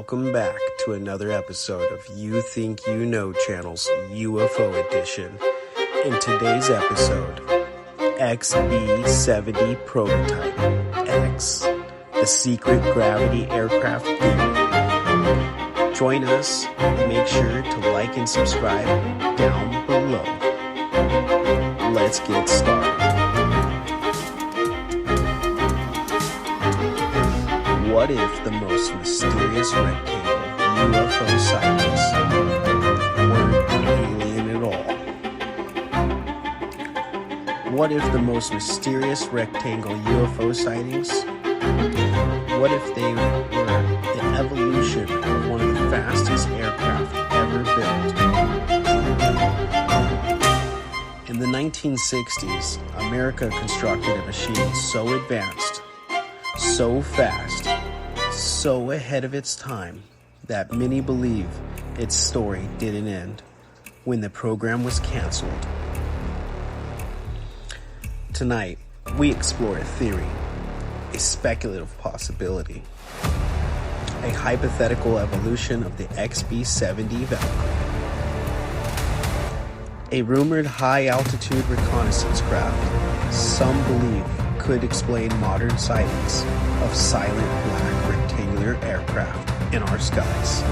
Welcome back to another episode of You Think You Know Channel's UFO edition. In today's episode, XB-70 Prototype X, the secret gravity aircraft theory. Join us and make sure to like and subscribe down below. Let's get started. What if the most mysterious rectangle UFO sightings weren't an alien at all? What if the most mysterious rectangle UFO sightings, what if they were the evolution of one of the fastest aircraft ever built? In the 1960s, America constructed a machine so advanced, so fast, so ahead of its time that many believe its story didn't end when the program was canceled. Tonight, we explore a theory, a speculative possibility, a hypothetical evolution of the XB-70 Valkyrie, a rumored high-altitude reconnaissance craft some believe could explain modern sightings of silent black rectangular aircraft in our skies.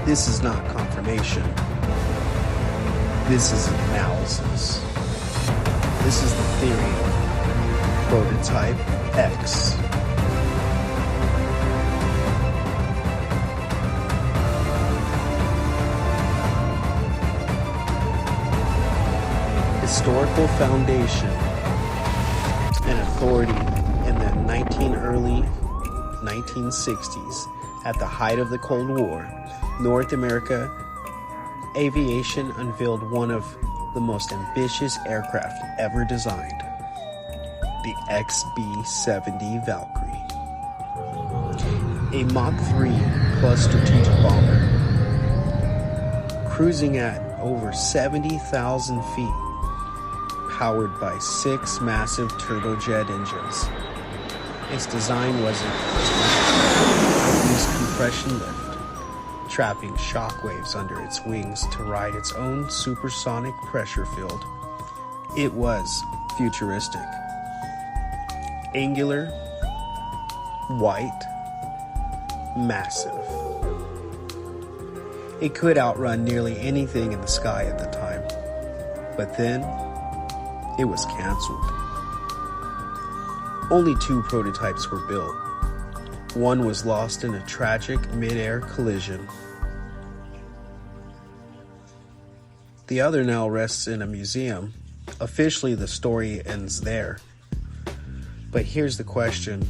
This is not confirmation. This is an analysis. This is the theory of Prototype X. Historical foundation and authority in the early 1960s, at the height of the Cold War, North America Aviation unveiled one of the most ambitious aircraft ever designed, the XB-70 Valkyrie, a Mach 3 plus strategic bomber, cruising at over 70,000 feet, powered by 6 massive turbojet engines. Its design wasn't used compression lift, trapping shockwaves under its wings to ride its own supersonic pressure field. It was futuristic, angular, white, massive. It could outrun nearly anything in the sky at the time, but then it was canceled. Only 2 prototypes were built. One was lost in a tragic mid-air collision. The other now rests in a museum. Officially, the story ends there. But here's the question.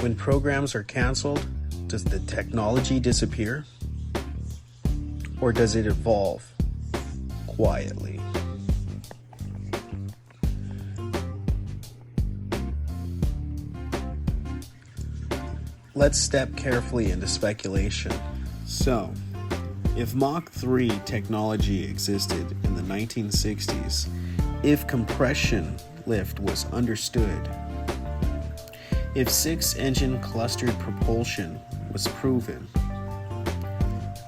When programs are canceled, does the technology disappear? Or does it evolve quietly? Let's step carefully into speculation. So, if Mach 3 technology existed in the 1960s, if compression lift was understood, if 6-engine clustered propulsion was proven,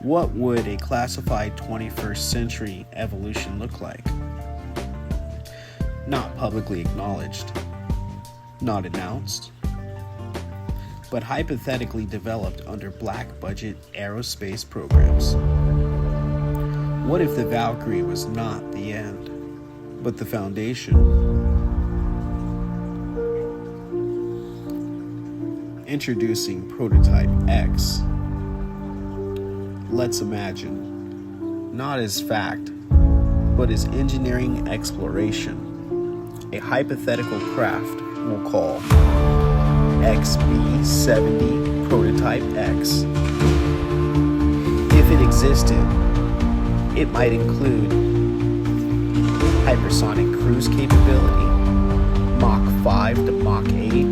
what would a classified 21st century evolution look like? Not publicly acknowledged, not announced, but hypothetically developed under black budget aerospace programs. What if the Valkyrie was not the end, but the foundation? Introducing Prototype X. Let's imagine, not as fact, but as engineering exploration, a hypothetical craft we'll call XB-70 Prototype X. If it existed, it might include hypersonic cruise capability, Mach 5 to Mach 8,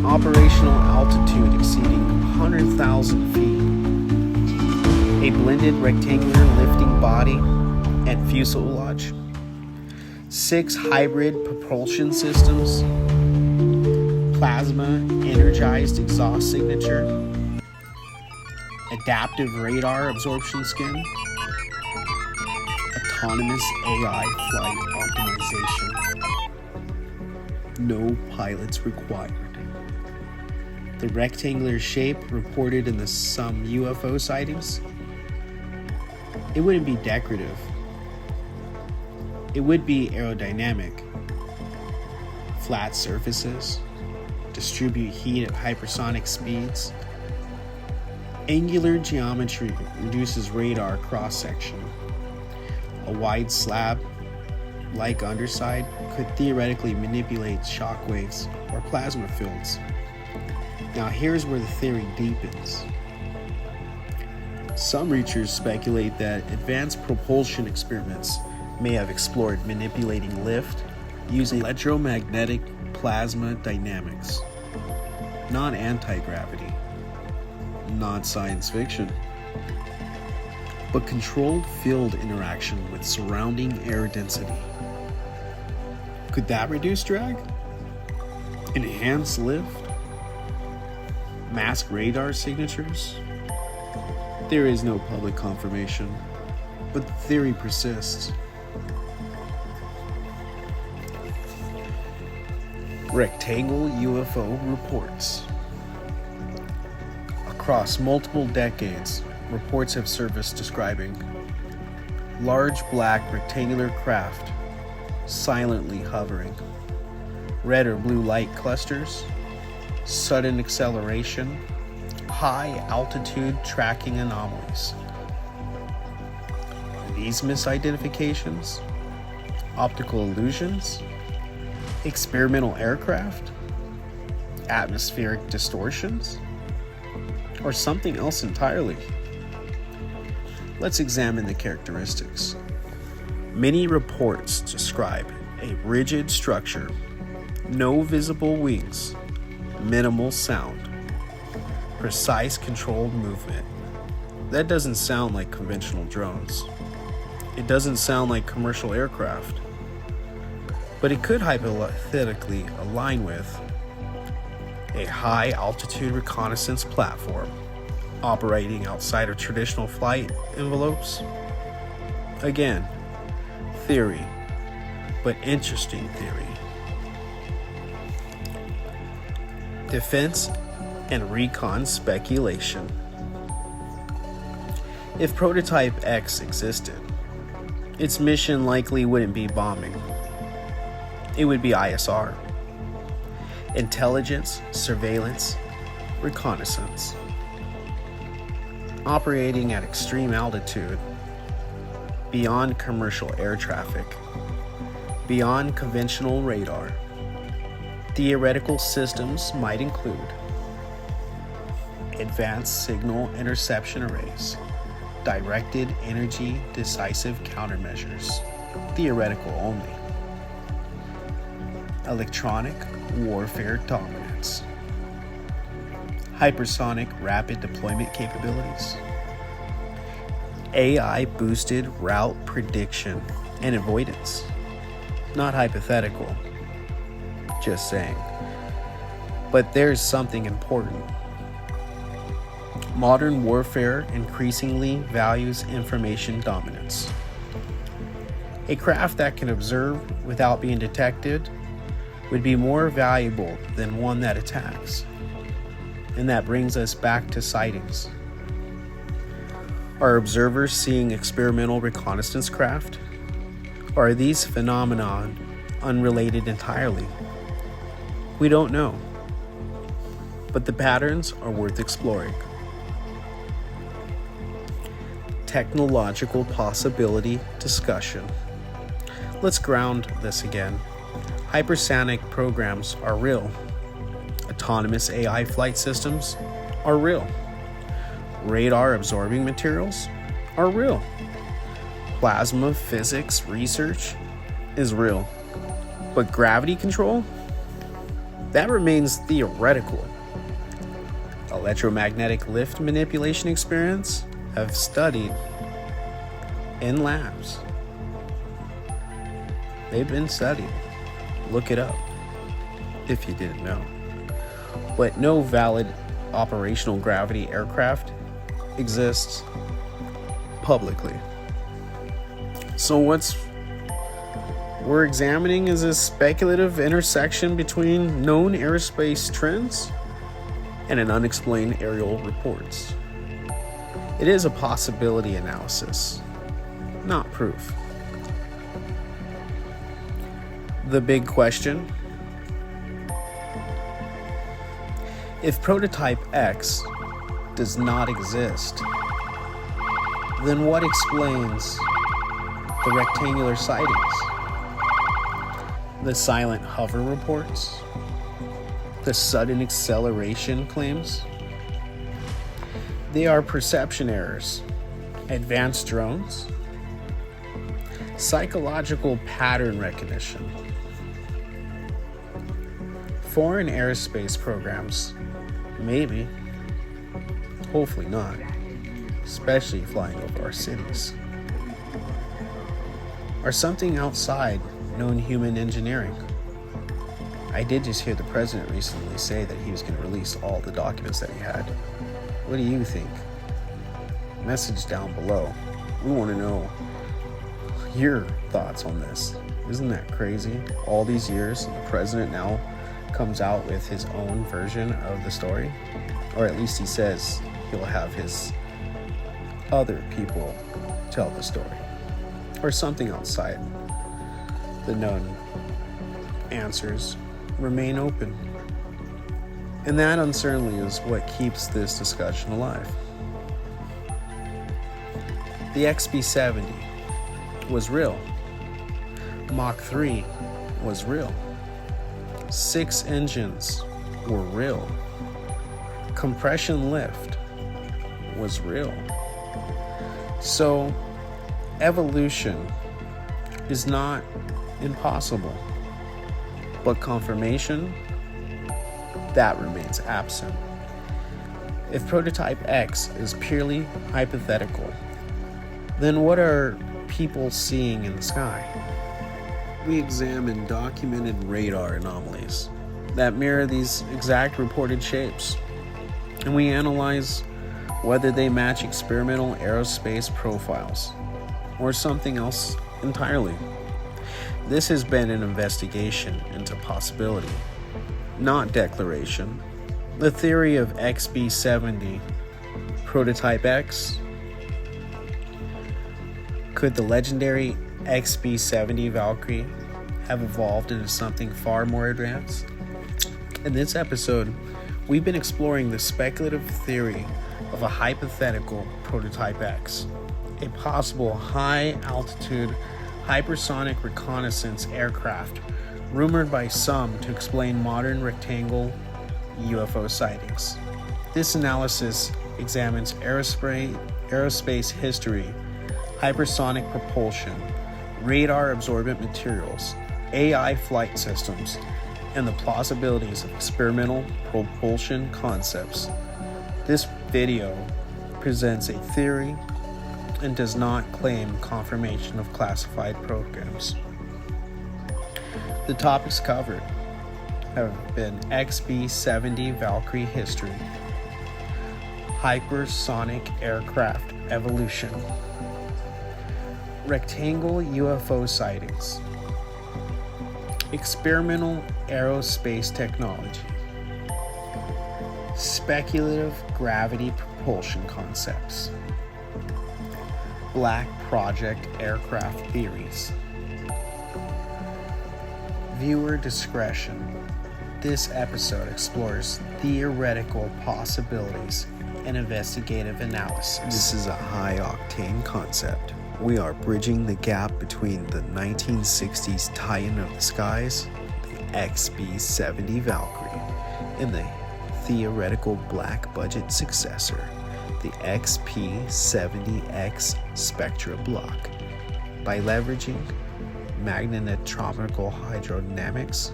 operational altitude exceeding 100,000 feet, a blended rectangular lifting body and fuselage, 6 hybrid propulsion systems, plasma energized exhaust signature, adaptive radar absorption skin, autonomous AI flight optimization. No pilots required. The rectangular shape reported in some UFO sightings, it wouldn't be decorative. It would be aerodynamic. Flat surfaces, distribute heat at hypersonic speeds. Angular geometry reduces radar cross-section. A wide slab-like underside could theoretically manipulate shock waves or plasma fields. Now here's where the theory deepens. Some researchers speculate that advanced propulsion experiments may have explored manipulating lift using electromagnetic plasma dynamics. Not anti-gravity, not science fiction, but controlled field interaction with surrounding air density. Could that reduce drag? Enhance lift? Mask radar signatures? There is no public confirmation, but the theory persists. Rectangle UFO reports. Across multiple decades, reports have surfaced describing large black rectangular craft silently hovering, red or blue light clusters, sudden acceleration, high altitude tracking anomalies. Are these misidentifications? Optical illusions? Experimental aircraft? Atmospheric distortions? Or something else entirely? Let's examine the characteristics. Many reports describe a rigid structure, no visible wings, minimal sound, precise controlled movement. That doesn't sound like conventional drones. It doesn't sound like commercial aircraft. But it could hypothetically align with a high altitude reconnaissance platform operating outside of traditional flight envelopes. Again, theory, but interesting theory. Defense and recon speculation. If Prototype X existed, its mission likely wouldn't be bombing. It would be ISR. Intelligence, surveillance, reconnaissance. Operating at extreme altitude, beyond commercial air traffic, beyond conventional radar. Theoretical systems might include advanced signal interception arrays, directed energy decisive countermeasures, theoretical only. Electronic warfare dominance. Hypersonic rapid deployment capabilities. AI boosted route prediction and avoidance. Not hypothetical. Just saying. But there's something important. Modern warfare increasingly values information dominance. A craft that can observe without being detected would be more valuable than one that attacks. And that brings us back to sightings. Are observers seeing experimental reconnaissance craft? Or are these phenomena unrelated entirely? We don't know. But the patterns are worth exploring. Technological possibility discussion. Let's ground this again. Hypersonic programs are real. Autonomous AI flight systems are real. Radar-absorbing materials are real. Plasma physics research is real. But gravity control? That remains theoretical. Electromagnetic lift manipulation experiments have studied in labs. They've been studied. Look it up if you didn't know. but no valid operational gravity aircraft exists publicly. So what we're examining is a speculative intersection between known aerospace trends and an unexplained aerial reports. It is a possibility analysis, not proof. The big question: if prototype X does not exist, then what explains the rectangular sightings, the silent hover reports, the sudden acceleration claims? They are perception errors, advanced drones, psychological pattern recognition. Foreign aerospace programs, maybe, hopefully not, especially flying over our cities, or something outside known human engineering. I did just hear the president recently say that he was going to release all the documents that he had. What do you think? Message down below. We want to know your thoughts on this. Isn't that crazy? All these years, the president now comes out with his own version of the story, or at least he says he'll have his other people tell the story, or something outside the known answers remain open. And that uncertainty is what keeps this discussion alive. The XB-70 was real. Mach 3 was real. 6 engines were real. Compression lift was real. So, evolution is not impossible, but confirmation, that remains absent. If prototype X is purely hypothetical, then what are people seeing in the sky? We examine documented radar anomalies that mirror these exact reported shapes, and we analyze whether they match experimental aerospace profiles or something else entirely. This has been an investigation into possibility, not declaration. The theory of XB-70, prototype X. Could the legendary XB-70 Valkyrie have evolved into something far more advanced? In this episode, we've been exploring the speculative theory of a hypothetical prototype X, a possible high-altitude hypersonic reconnaissance aircraft rumored by some to explain modern rectangle UFO sightings. This analysis examines aerospace history, hypersonic propulsion, radar-absorbent materials, AI flight systems, and the plausibilities of experimental propulsion concepts. This video presents a theory and does not claim confirmation of classified programs. The topics covered have been XB-70 Valkyrie history, hypersonic aircraft evolution, rectangle UFO sightings, experimental aerospace technology, speculative gravity propulsion concepts, Black Project aircraft theories. Viewer discretion. This episode explores theoretical possibilities and investigative analysis. This is a high-octane concept. We are bridging the gap between the 1960s Titan of the Skies, the XB-70 Valkyrie, and the theoretical black budget successor, the XP-70X Spectra block, by leveraging magnetometrical hydrodynamics,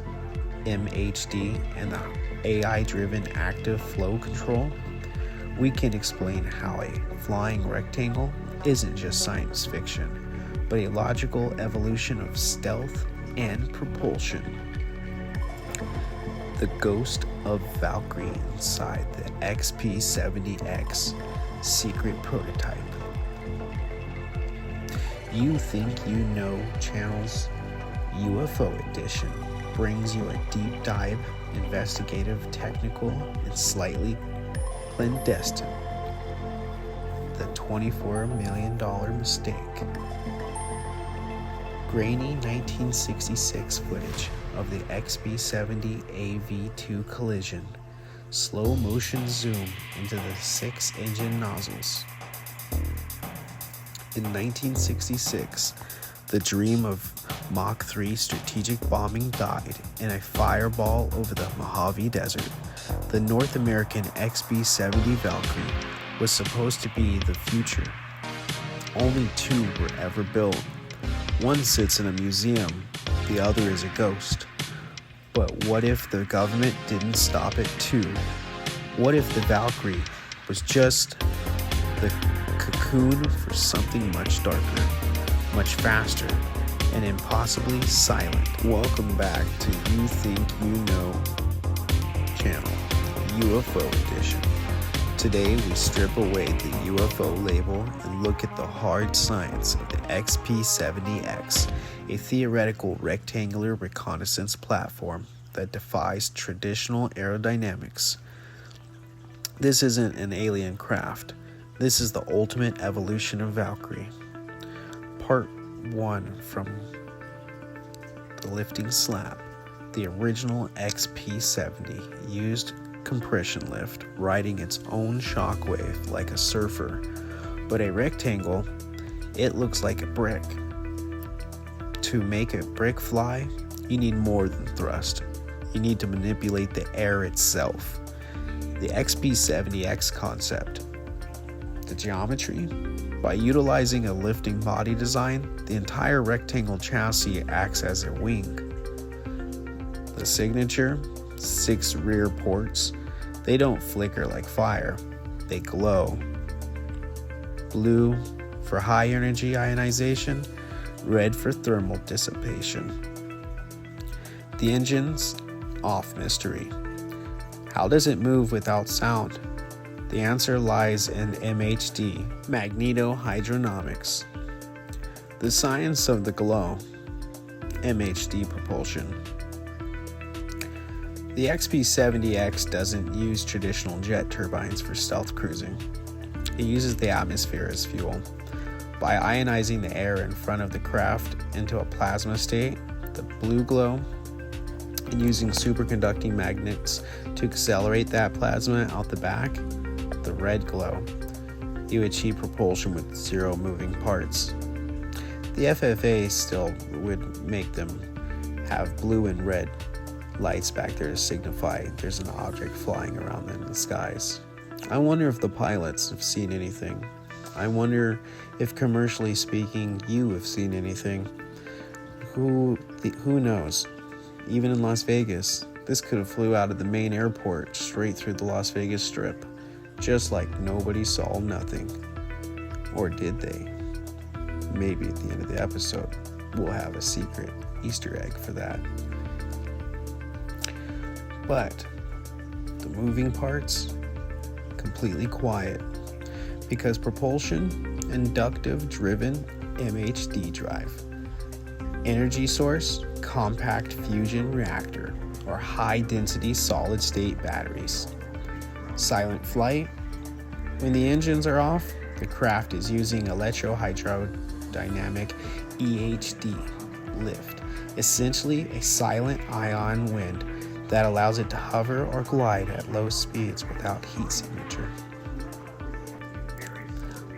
MHD, and the AI-driven active flow control. We can explain how a flying rectangle isn't just science fiction, but a logical evolution of stealth and propulsion. the ghost of Valkyrie inside the XB-70X secret prototype. You Think You Know Channel's UFO edition brings you a deep dive, investigative, technical, and slightly clandestine. The $24 million mistake. Grainy 1966 footage of the XB-70 AV2 collision. Slow motion zoom into the 6 engine nozzles. In 1966, the dream of Mach 3 strategic bombing died in a fireball over the Mojave Desert. The North American XB-70 Valkyrie was supposed to be the future. Only 2 were ever built. One sits in a museum, the other is a ghost. But what if the government didn't stop at 2? What if the Valkyrie was just the cocoon for something much darker, much faster, and impossibly silent? Welcome back to You Think You Know Channel, UFO edition. Today we strip away the UFO label and look at the hard science of the XB-70X, a theoretical rectangular reconnaissance platform that defies traditional aerodynamics. This isn't an alien craft. This is the ultimate evolution of Valkyrie. Part 1 from the lifting slab. The original XB-70 used compression lift, riding its own shockwave like a surfer. But a rectangle, it looks like a brick. To make a brick fly, you need more than thrust. You need to manipulate the air itself. The XB-70X concept. The geometry. By utilizing a lifting body design, the entire rectangle chassis acts as a wing. The signature, 6 rear ports. They don't flicker like fire, they glow. Blue for high energy ionization, red for thermal dissipation. The engine's off mystery. How does it move without sound? The answer lies in MHD, magnetohydrodynamics. The science of the glow, MHD propulsion. The XB-70X doesn't use traditional jet turbines for stealth cruising. It uses the atmosphere as fuel. By ionizing the air in front of the craft into a plasma state, the blue glow, and using superconducting magnets to accelerate that plasma out the back, the red glow, you achieve propulsion with 0 moving parts. The FFA still would make them have blue and red lights back there to signify there's an object flying around them in the skies. I wonder if the pilots have seen anything. I wonder if, commercially speaking, you have seen anything. Who knows? Even in Las Vegas, this could have flew out of the main airport straight through the Las Vegas Strip, just like nobody saw nothing. Or did they? Maybe at the end of the episode, we'll have a secret Easter egg for that. But the moving parts, completely quiet, because propulsion, inductive driven MHD drive. Energy source, compact fusion reactor, or high density solid state batteries. Silent flight. When the engines are off, the craft is using electrohydrodynamic EHD lift, essentially a silent ion wind that allows it to hover or glide at low speeds without heat signature.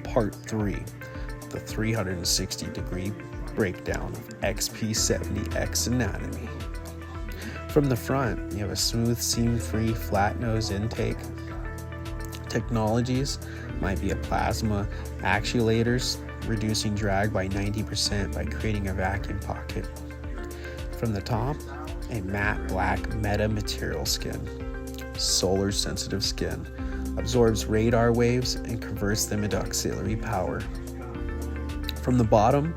Part 3, the 360-degree breakdown of XB-70X anatomy. From the front, you have a smooth, seam-free, flat-nose intake. Technologies might be a plasma actuators, reducing drag by 90% by creating a vacuum pocket. From the top, a matte black metamaterial skin. Solar sensitive skin. Absorbs radar waves and converts them into auxiliary power. From the bottom,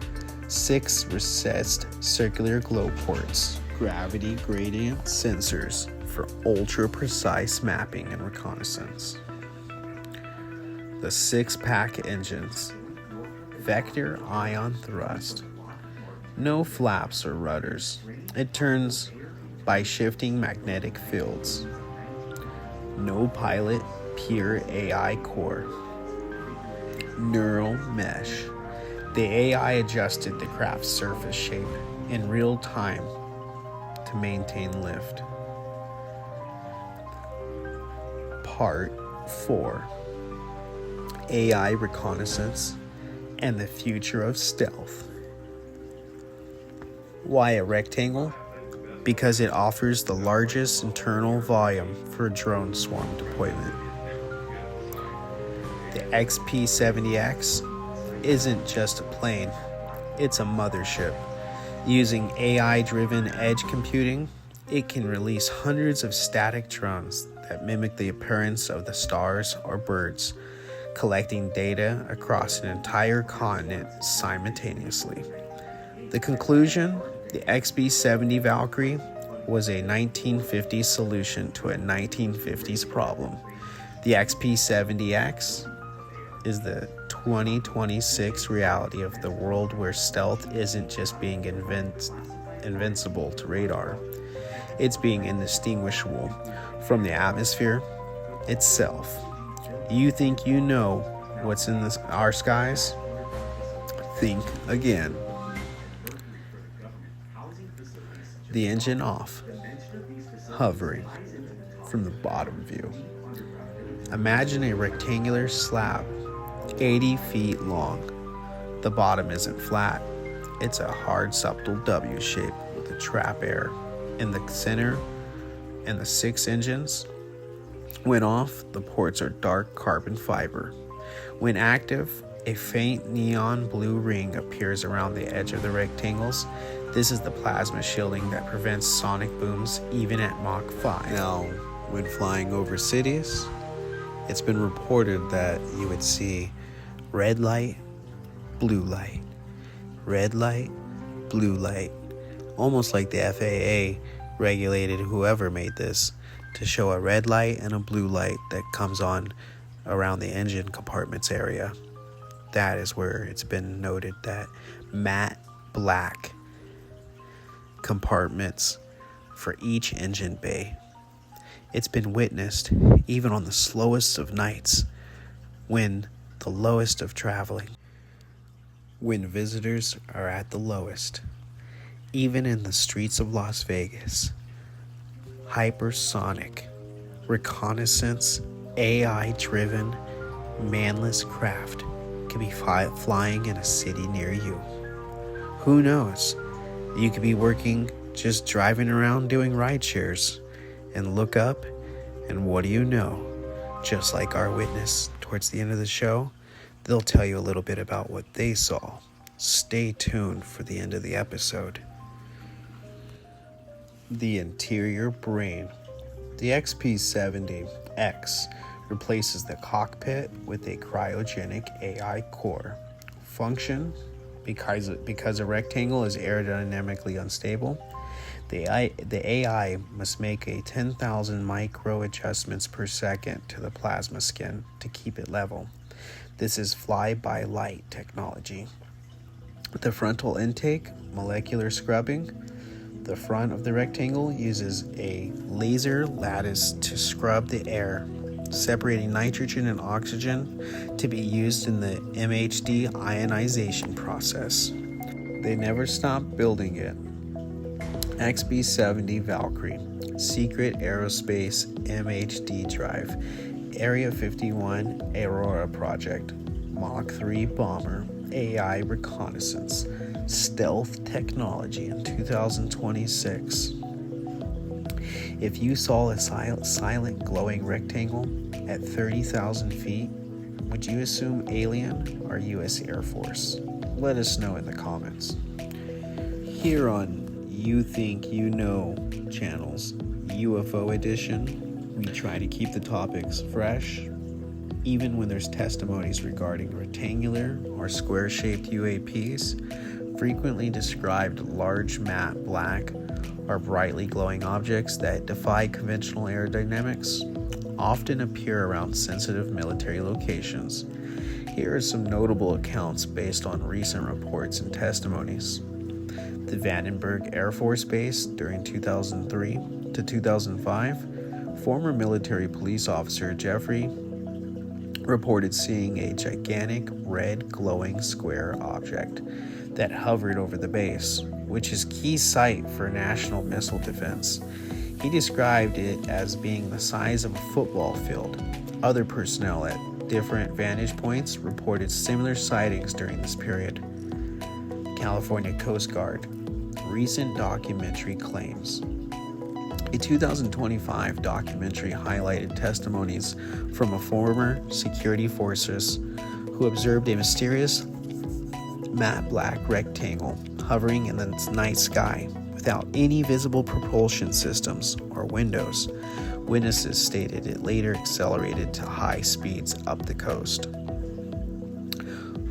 6 recessed circular glow ports. Gravity gradient sensors for ultra-precise mapping and reconnaissance. The six-pack engines. Vector ion thrust. No flaps or rudders. It turns by shifting magnetic fields. No pilot, pure AI core. Neural mesh. The AI adjusted the craft's surface shape in real time to maintain lift. Part 4. AI reconnaissance and the future of stealth. Why a rectangle? Because it offers the largest internal volume for drone swarm deployment. The XB-70X isn't just a plane, it's a mothership. Using AI-driven edge computing, it can release hundreds of static drones that mimic the appearance of the stars or birds, collecting data across an entire continent simultaneously. The conclusion: the XB-70 Valkyrie was a 1950s solution to a 1950s problem. The XB-70X is the 2026 reality of the world where stealth isn't just being invincible to radar, it's being indistinguishable from the atmosphere itself. You think you know what's in our skies? Think again. The engine off, hovering from the bottom view. Imagine a rectangular slab 80 feet long. The bottom isn't flat. It's a hard, subtle W shape with a trap air in the center, and the 6 engines. When off, the ports are dark carbon fiber. When active, a faint neon blue ring appears around the edge of the rectangles. This is the plasma shielding that prevents sonic booms even at Mach 5. Now, when flying over cities, it's been reported that you would see red light, blue light, red light, blue light, almost like the FAA regulated whoever made this to show a red light and a blue light that comes on around the engine compartments area. That is where it's been noted that matte black compartments for each engine bay. It's been witnessed even on the slowest of nights, when the lowest of traveling, when visitors are at the lowest, even in the streets of Las Vegas. Hypersonic, reconnaissance, AI-driven, manless craft could be flying in a city near you. Who knows? You could be working, just driving around doing ride shares, and look up, and what do you know? Just like our witness towards the end of the show, they'll tell you a little bit about what they saw. Stay tuned for the end of the episode. The interior brain. The XB-70X replaces the cockpit with a cryogenic AI core. Function: because a rectangle is aerodynamically unstable, the AI must make a 10,000 micro adjustments per second to the plasma skin to keep it level. This is fly-by-light technology. The frontal intake, molecular scrubbing. The front of the rectangle uses a laser lattice to scrub the air, separating nitrogen and oxygen to be used in the MHD ionization process. They never stopped building it. XB-70 Valkyrie, secret Aerospace MHD drive, Area 51 Aurora project, Mach 3 bomber, AI reconnaissance, stealth technology in 2026. If you saw a silent glowing rectangle at 30,000 feet, would you assume alien or U.S. Air Force? Let us know in the comments. Here on You Think You Know channels, UFO edition, we try to keep the topics fresh, even when there's testimonies regarding rectangular or square-shaped UAPs, frequently described large matte black are brightly glowing objects that defy conventional aerodynamics, often appear around sensitive military locations. Here are some notable accounts based on recent reports and testimonies. The Vandenberg Air Force Base during 2003 to 2005, former military police officer Jeffrey reported seeing a gigantic red glowing square object that hovered over the base, which is key site for national missile defense. He described it as being the size of a football field. Other personnel at different vantage points reported similar sightings during this period. California Coast Guard. Recent documentary claims. A 2025 documentary highlighted testimonies from a former security forces who observed a mysterious matte black rectangle hovering in the night sky without any visible propulsion systems or windows. Witnesses stated it later accelerated to high speeds up the coast.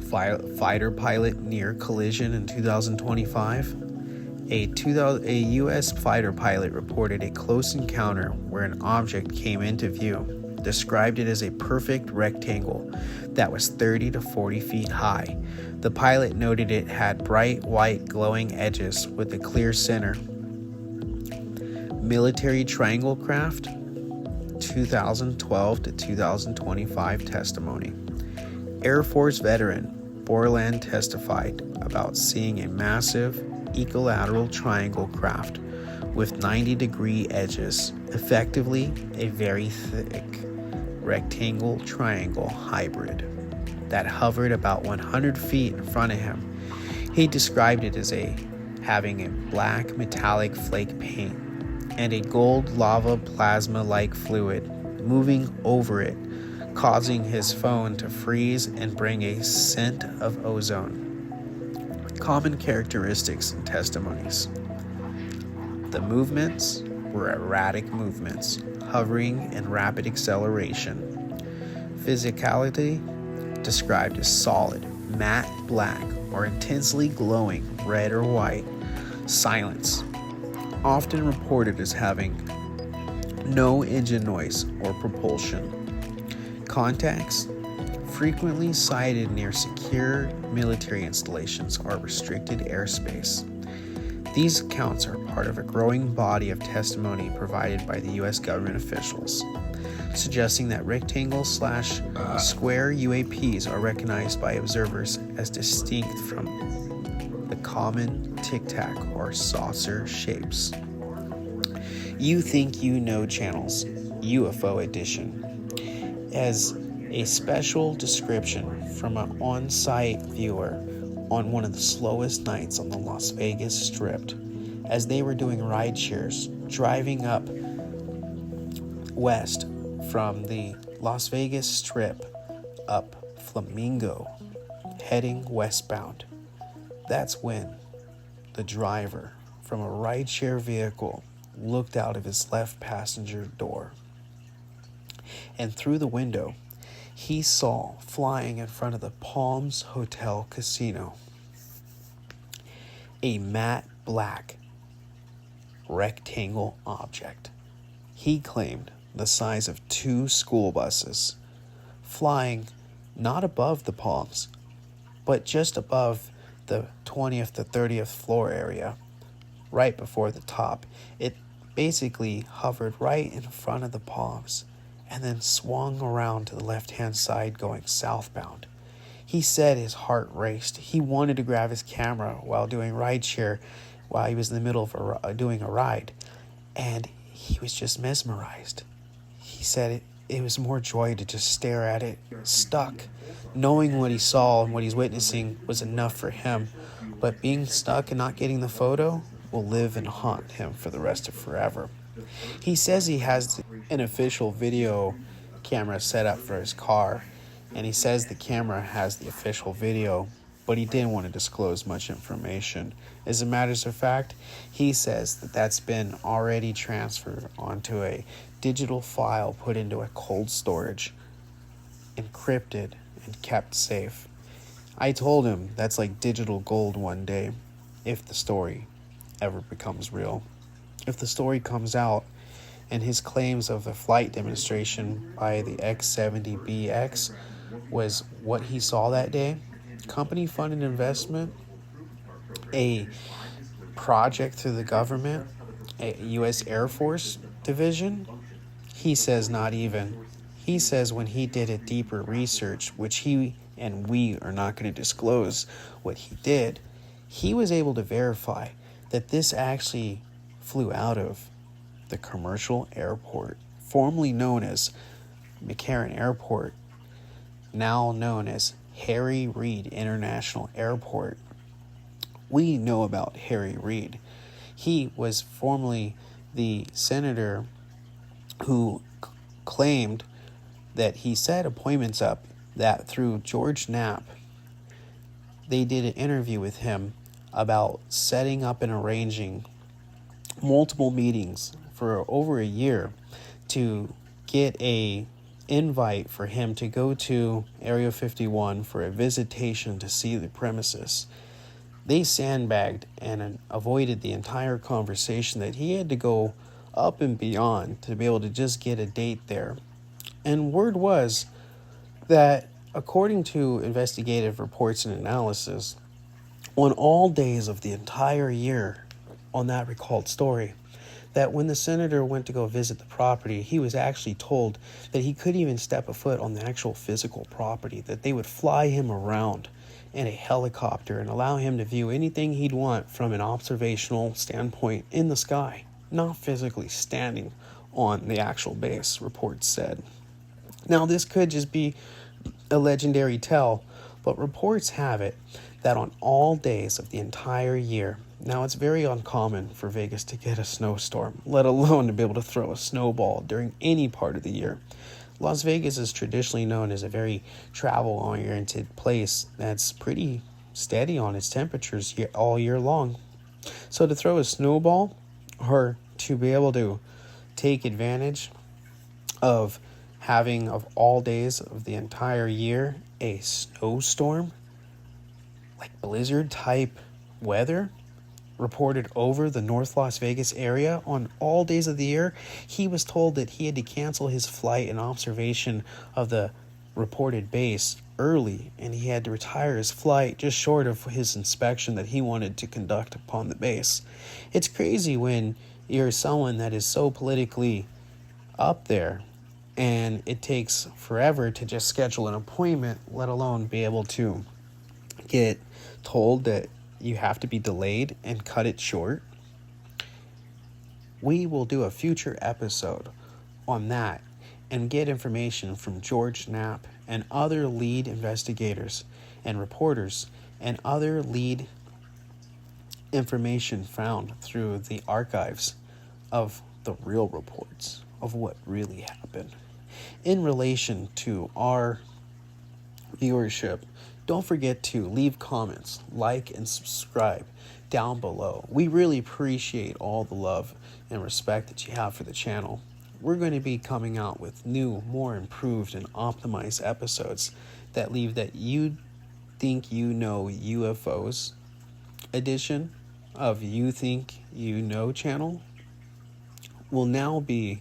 Fighter pilot near collision in 2025. A U.S. fighter pilot reported a close encounter where an object came into view, described it as a perfect rectangle that was 30 to 40 feet high. The pilot noted it had bright white glowing edges with a clear center. Military triangle craft, 2012 to 2025 testimony. Air Force veteran Borland testified about seeing a massive equilateral triangle craft with 90-degree edges, effectively a very thick rectangle triangle hybrid that hovered about 100 feet in front of him. He described it as having a black metallic flake paint and a gold lava plasma-like fluid moving over it, causing his phone to freeze and bring a scent of ozone. Common characteristics and testimonies. The movements were erratic movements, hovering and rapid acceleration. Physicality described as solid, matte black, or intensely glowing red or white. Silence, often reported as having no engine noise or propulsion. Contacts, frequently sighted near secure military installations or restricted airspace. These accounts are part of a growing body of testimony provided by the U.S. government officials, suggesting that rectangle/square UAPs are recognized by observers as distinct from the common tic-tac or saucer shapes. You Think You Know channels, UFO edition, as a special description from an on-site viewer on one of the slowest nights on the Las Vegas Strip, as they were doing ride shares, driving up west from the Las Vegas Strip up Flamingo, heading westbound. That's when the driver from a rideshare vehicle looked out of his left passenger door, and through the window he saw flying in front of the Palms Hotel Casino a matte black rectangle object. He claimed the size of 2 school buses, flying not above the Palms, but just above the 20th to 30th floor area, right before the top. It basically hovered right in front of the Palms and then swung around to the left-hand side going southbound. He said his heart raced. He wanted to grab his camera while doing rideshare, while he was in the middle of doing a ride, and he was just mesmerized. He said it was more joy to just stare at it, stuck. Knowing what he saw and what he's witnessing was enough for him, but being stuck and not getting the photo will live and haunt him for the rest of forever. He says he has an official video camera set up for his car, and he says the camera has the official video, but he didn't want to disclose much information. As a matter of fact, he says that that's been already transferred onto a digital file put into a cold storage, encrypted and kept safe. I told him that's like digital gold one day, if the story ever becomes real. if the story comes out and his claims of the flight demonstration by the X-70BX was what he saw that day, company-funded investment, a project through the government, a U.S. Air Force division, he says not even. He says when he did a deeper research, which he and we are not going to disclose what he did, he was able to verify that this actually flew out of the commercial airport, formerly known as McCarran Airport, now known as Harry Reid International Airport. We know about Harry Reid. He was formerly the senator who claimed that he set appointments up that through George Knapp, they did an interview with him about setting up and arranging multiple meetings for over a year to get a invite for him to go to Area 51 for a visitation to see the premises. They sandbagged and avoided the entire conversation that he had to go up and beyond to be able to just get a date there. And word was that, according to investigative reports and analysis, on all days of the entire year on that recalled story, that when the senator went to go visit the property, he was actually told that he couldn't even step a foot on the actual physical property, that they would fly him around in a helicopter and allow him to view anything he'd want from an observational standpoint in the sky, not physically standing on the actual base, reports said. Now, this could just be a legendary tale, but reports have it that on all days of the entire year, now it's very uncommon for Vegas to get a snowstorm, let alone to be able to throw a snowball during any part of the year. Las Vegas is traditionally known as a very travel-oriented place that's pretty steady on its temperatures all year long. So to throw a snowball, or to be able to take advantage of having, of all days of the entire year, a snowstorm, like blizzard type weather, reported over the North Las Vegas area on all days of the year, he was told that he had to cancel his flight and observation of the reported base early, and he had to retire his flight just short of his inspection that he wanted to conduct upon the base. It's crazy when you're someone that is so politically up there and it takes forever to just schedule an appointment, let alone be able to get told that you have to be delayed and cut it short. We will do a future episode on that and get information from George Knapp and other lead investigators and reporters and other lead information found through the archives of the real reports of what really happened. In relation to our viewership, don't forget to leave comments, like, and subscribe down below. We really appreciate all the love and respect that you have for the channel. We're going to be coming out with new, more improved and optimized episodes that leave that You Think You Know UFOs edition of You Think You Know channel will now be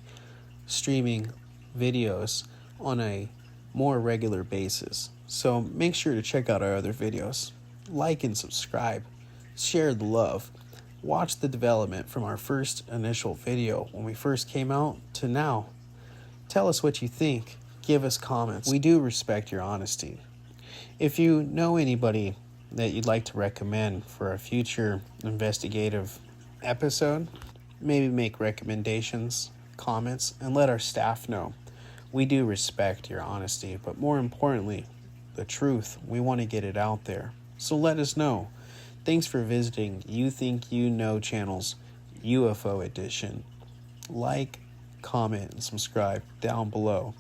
streaming videos on a more regular basis. So make sure to check out our other videos. Like and subscribe. Share the love. Watch the development from our first initial video when we first came out to now. Tell us what you think. Give us comments. We do respect your honesty. If you know anybody that you'd like to recommend for a future investigative episode, maybe make recommendations, comments, and let our staff know. We do respect your honesty, but more importantly, the truth. We want to get it out there. So let us know. Thanks for visiting You Think You Know channel's UFO edition. Like, comment, and subscribe down below.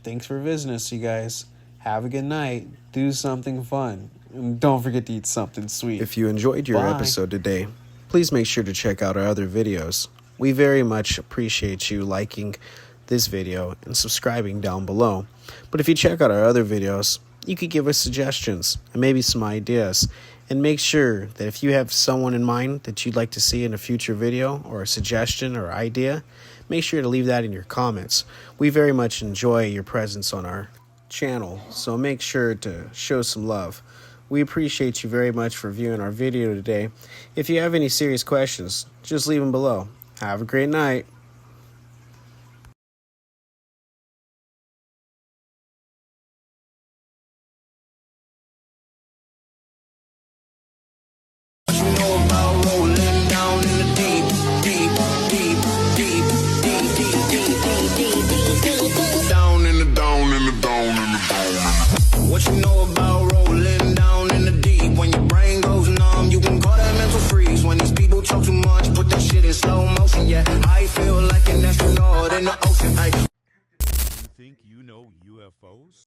Thanks for visiting us, you guys. Have a good night. Do something fun. And don't forget to eat something sweet. If you enjoyed your episode today, please make sure to check out our other videos. We very much appreciate you liking this video and subscribing down below. But if you check out our other videos, you could give us suggestions and maybe some ideas And make sure that if you have someone in mind that you'd like to see in a future video, or a suggestion or idea, make sure to leave that in your comments. We very much enjoy your presence on our channel, so make sure to show some love. We appreciate you very much for viewing our video today. If you have any serious questions, just leave them below. Have a great night. What you know about rolling down in the deep? When your brain goes numb, you can call that mental freeze. When these people talk too much, put that shit in slow motion. Yeah, I feel like an astronaut in the ocean. You think you know UFOs?